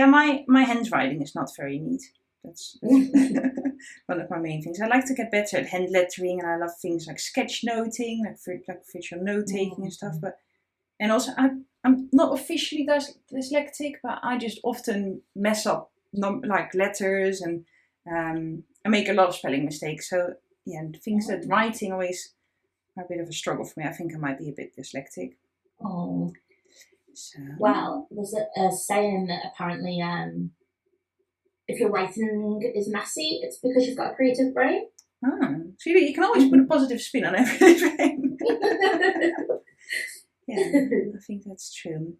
My handwriting is not very neat. That's one of my main things. I like to get better at hand lettering, and I love things like sketchnoting, like visual note taking and stuff. And also I'm not officially dyslexic, but I just often mess up like letters, and I make a lot of spelling mistakes. So things that writing always are a bit of a struggle for me. I think I might be a bit dyslexic. Oh. So. Well, there's a saying that apparently if your writing is messy, it's because you've got a creative brain. So you can always put a positive spin on everything. Yeah, I think that's true.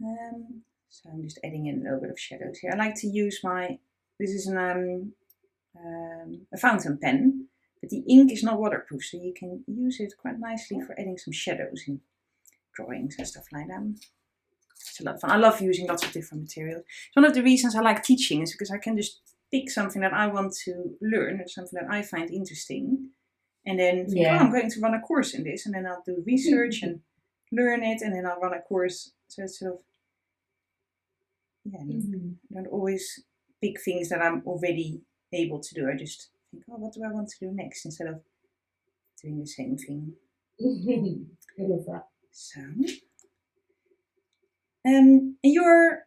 So I'm just adding in a little bit of shadows here. I like to use this is a fountain pen, but the ink is not waterproof, so you can use it quite nicely for adding some shadows in drawings and stuff like that. It's a lot of fun. I love using lots of different materials. It's one of the reasons I like teaching is because I can just pick something that I want to learn or something that I find interesting, and then think, I'm going to run a course in this, and then I'll do research and learn it, and then I'll run a course. So it's sort of, I don't always pick things that I'm already able to do. I just think, what do I want to do next, instead of doing the same thing. I love that. So, and you're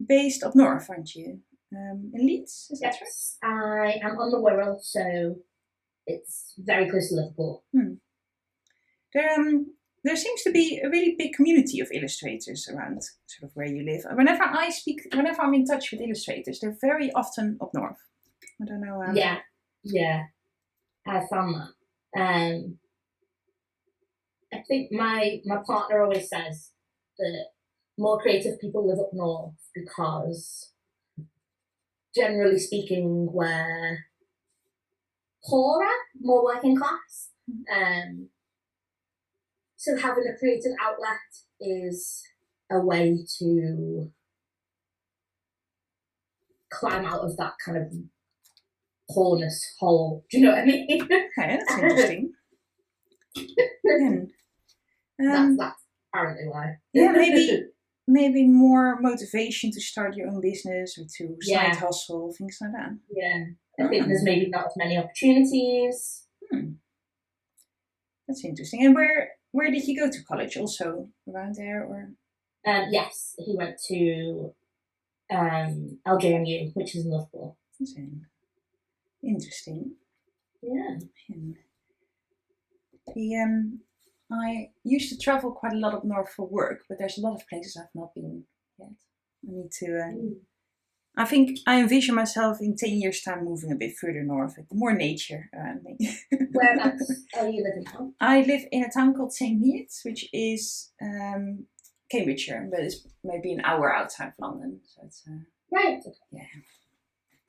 based up north, aren't you? In Leeds, is that right? I am on the Wirral, so it's very close to Liverpool. There seems to be a really big community of illustrators around sort of where you live. Whenever I'm in touch with illustrators, they're very often up north. I don't know. Yeah, I found that. I think my partner always says that more creative people live up north because, generally speaking, we're poorer, more working class. So having a creative outlet is a way to climb out of that kind of poorness hole. Do you know what I mean? Okay, that's interesting. That's apparently why. Yeah, maybe more motivation to start your own business or to side hustle, things like that. Yeah, I think there's maybe not as many opportunities. That's interesting. And where did you go to college? Also around there, or? Yes, he went to LJMU, which is in Liverpool. Interesting. Yeah. I used to travel quite a lot up north for work, but there's a lot of places I've not been yet. I need to. I think I envision myself in 10 years' time moving a bit further north, with more nature around me. Whereabouts are you living now? I live in a town called St. Neots, which is Cambridgeshire, but it's maybe an hour outside of London. So it's right. Yeah.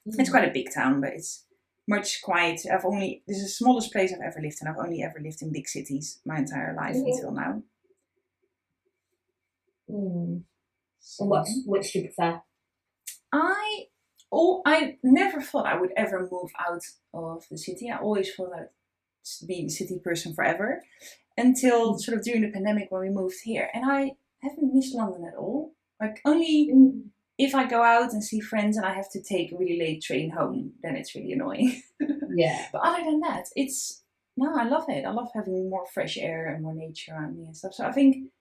It's quite a big town, but it's much quieter. This is the smallest place I've ever lived in. I've only ever lived in big cities my entire life until now. So which do you prefer? I never thought I would ever move out of the city. I always thought I'd be a city person forever, until sort of during the pandemic when we moved here. And I haven't missed London at all. Like, only if I go out and see friends and I have to take a really late train home, then it's really annoying. Yeah. But other than that, I love it. I love having more fresh air and more nature around me and stuff. So I think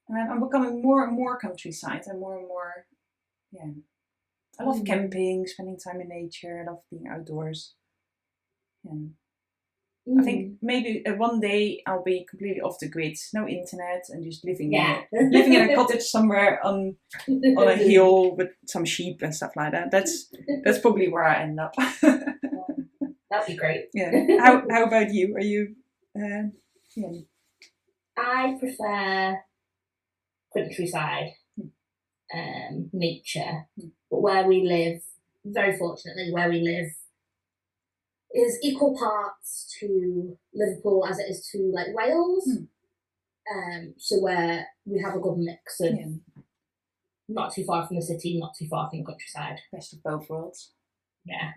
I'm becoming more and more countryside and more, I love camping, spending time in nature. I love being outdoors. I think maybe one day I'll be completely off the grid, no internet, and just living in a cottage somewhere on a hill with some sheep and stuff like that. That's probably where I end up. That'd be great. Yeah. How about you? Are you? I prefer countryside, nature, but where we live, very fortunately, where we live is equal parts to Liverpool as it is to like Wales. So where we have a good mix of not too far from the city, not too far from the countryside. Best of both worlds. Yeah.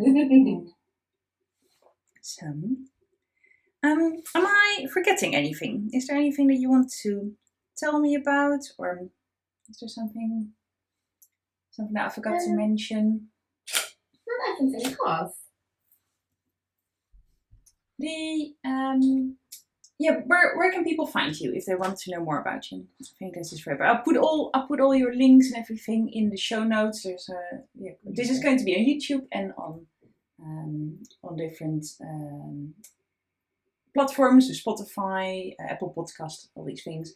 So, am I forgetting anything? Is there anything that you want to tell me about, or is there something that I forgot to mention? Not that I can think of. Where can people find you if they want to know more about you? I think this is fair. But I'll put all your links and everything in the show notes. This is going to be on YouTube and on different platforms, so Spotify, Apple Podcast, all these things.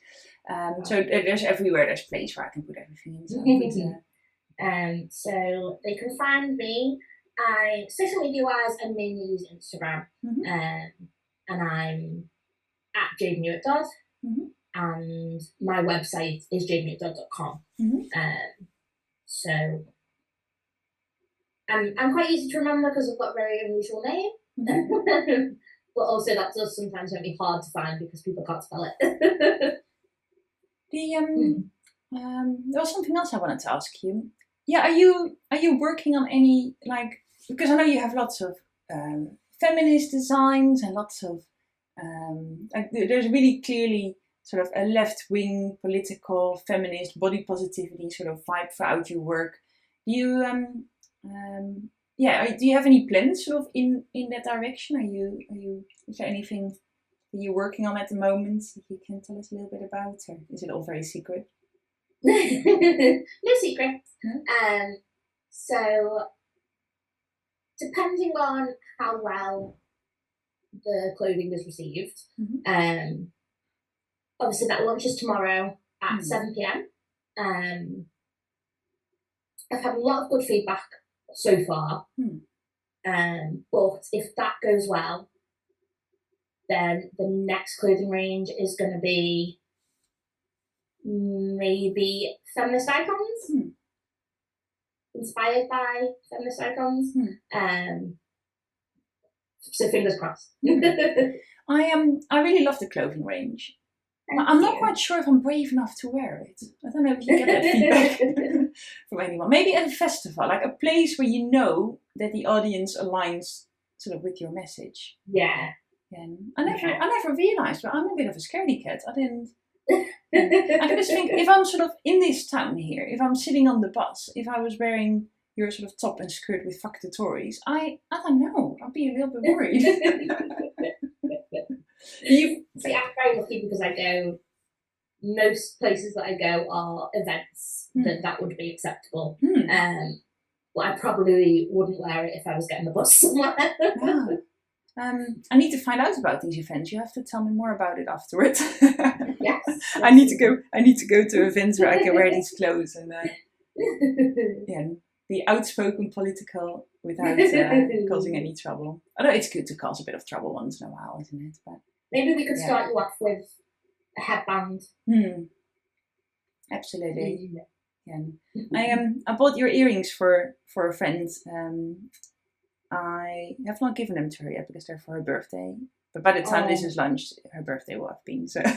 So there's everywhere, there's a place where I can put everything in. So they can find me. Social media-wise, I mainly use Instagram. And I'm at Jade Muat-Dodd. And my website is jademuat-dodd.com. So I'm quite easy to remember because I've got a very unusual name. But also that does sometimes make me hard to find because people can't spell it. There was something else I wanted to ask you. Yeah, are you working on any, like, because I know you have lots of feminist designs and lots of like there's really clearly sort of a left-wing political feminist body positivity sort of vibe throughout your work. Do you do you have any plans sort of in that direction? Is there anything that you're working on at the moment that you can tell us a little bit about, or is it all very secret? No secret. So depending on how well the clothing is received, obviously that launches tomorrow at 7 p.m. I've had a lot of good feedback so far, but if that goes well, then the next clothing range is going to be maybe feminist icons, inspired by feminist icons. So fingers crossed. I really love the clothing range. I'm not quite sure if I'm brave enough to wear it. I don't know if you get that feedback from anyone. Maybe at a festival, like a place where you know that the audience aligns sort of with your message. Yeah. I never realised, but I'm a bit of a scaredy cat. I didn't. I can just think, if I'm sort of in this town here, if I'm sitting on the bus, if I was wearing your sort of top and skirt with fuck the Tories, I don't know, I'd be a little bit worried. See, I'm very lucky because most places that I go are events that would be acceptable. But I probably wouldn't wear it if I was getting the bus somewhere. I need to find out about these events. You have to tell me more about it afterwards. Yes. I need to go to events where I can wear these clothes and be outspoken political without causing any trouble. Although it's good to cause a bit of trouble once in a while, isn't it? But maybe we could start you off with a headband. Absolutely. I bought your earrings for a friend. I have not given them to her yet because they're for her birthday. But by the time this is launched, her birthday will have been. So I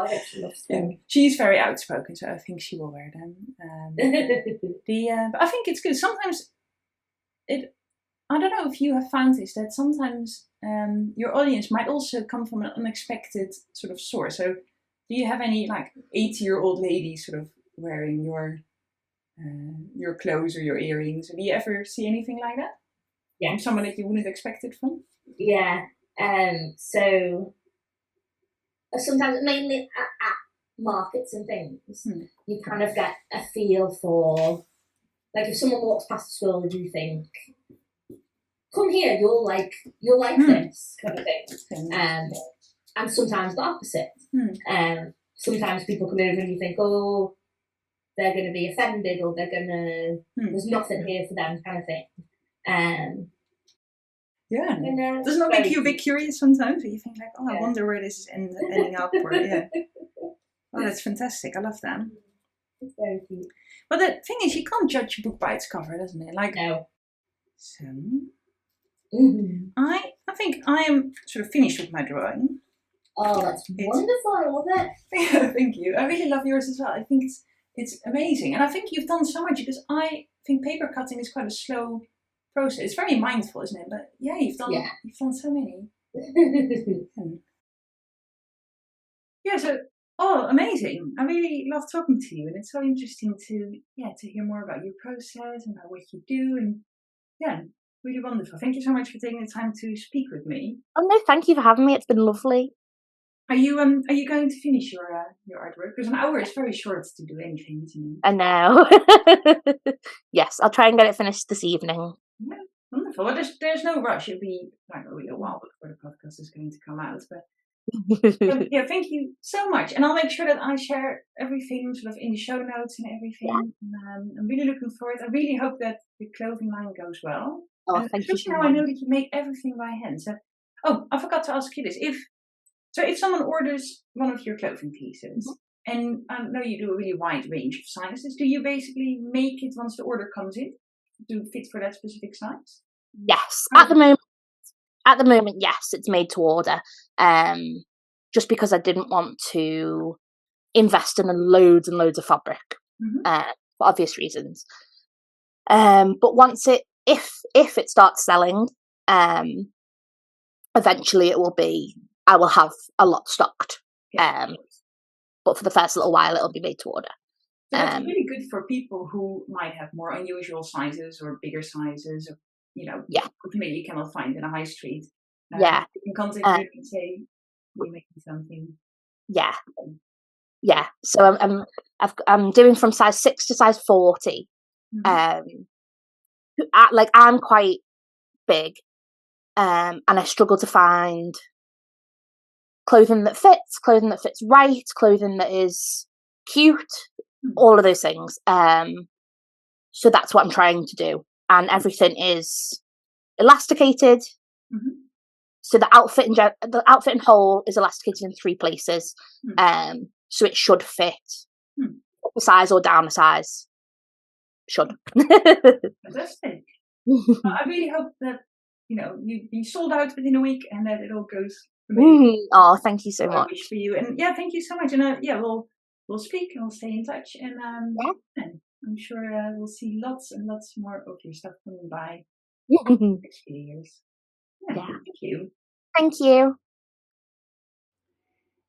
hope she loves them. She's very outspoken, so I think she will wear them. But I think it's good. Sometimes I don't know if you have found this, that sometimes your audience might also come from an unexpected sort of source. So do you have any like 80-year-old ladies sort of wearing your clothes or your earrings? Do you ever see anything like that? Yeah. From someone that you wouldn't expect it from? Yeah. So sometimes, mainly at markets and things, you kind of get a feel for, like, if someone walks past the store and you think, come here, you'll like this kind of thing. And sometimes the opposite. Sometimes people come over and you think, oh, they're going to be offended, or they're going to, there's nothing here for them, kind of thing. Doesn't it make you a bit curious sometimes? Where you think like, I wonder where this is ending up. Or, Oh, that's fantastic. I love that. It's very cute. But the thing is, you can't judge a book by its cover, doesn't it? Like, no. So, I think I am sort of finished with my drawing. Oh, that's wonderful. I love it. Yeah, thank you. I really love yours as well. I think it's amazing. And I think you've done so much, because I think paper cutting is quite a slow process. It's very mindful, isn't it? But yeah, you've done so many. Amazing. I really love talking to you, and it's so interesting to hear more about your process and about what you do, and really wonderful. Thank you so much for taking the time to speak with me. Oh no, thank you for having me. It's been lovely. Are you going to finish your artwork? Because an hour is very short to do anything, isn't it? I know. Yes, I'll try and get it finished this evening. Yeah, wonderful. Wonderful. Well, there's no rush. It'll be like a little while before the podcast is going to come out. But yeah, thank you so much. And I'll make sure that I share everything sort of in the show notes and everything. I'm really looking forward. I really hope that the clothing line goes well. Oh, thank you so now much. I know that you make everything by hand. So, I forgot to ask you this. If someone orders one of your clothing pieces, and I know you do a really wide range of sizes, do you basically make it once the order comes in to fit for that specific size? Yes, at the moment, yes, it's made to order. Just because I didn't want to invest in loads and loads of fabric, for obvious reasons. But once if it starts selling, eventually it will be. I will have a lot stocked. But for the first little while, it'll be made to order. So that's really good for people who might have more unusual sizes or bigger sizes, or maybe you cannot find in a high street. You can contact you and say, "We're making something." Yeah. So I'm doing from size 6 to size 40. I'm quite big, and I struggle to find clothing that fits right, clothing that is cute, all of those things. So that's what I'm trying to do, and everything is elasticated. So the outfit in whole is elasticated in 3 places. So it should fit up a size or down a size. Should. Fantastic. I really hope that you be sold out within a week and that it all goes amazing. Oh, thank you so much. I wish for you, and thank you so much. And we'll speak and we'll stay in touch. And and I'm sure we'll see lots and lots more of your stuff coming by in the next few years. Thank you. Thank you.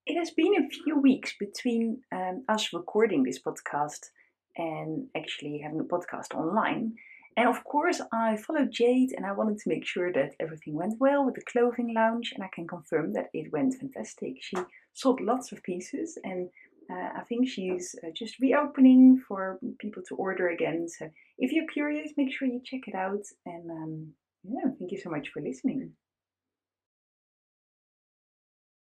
It has been a few weeks between us recording this podcast and actually having a podcast online. And of course, I followed Jade and I wanted to make sure that everything went well with the clothing lounge. And I can confirm that it went fantastic. She sold lots of pieces, and I think she's just reopening for people to order again. So if you're curious, make sure you check it out. And thank you so much for listening.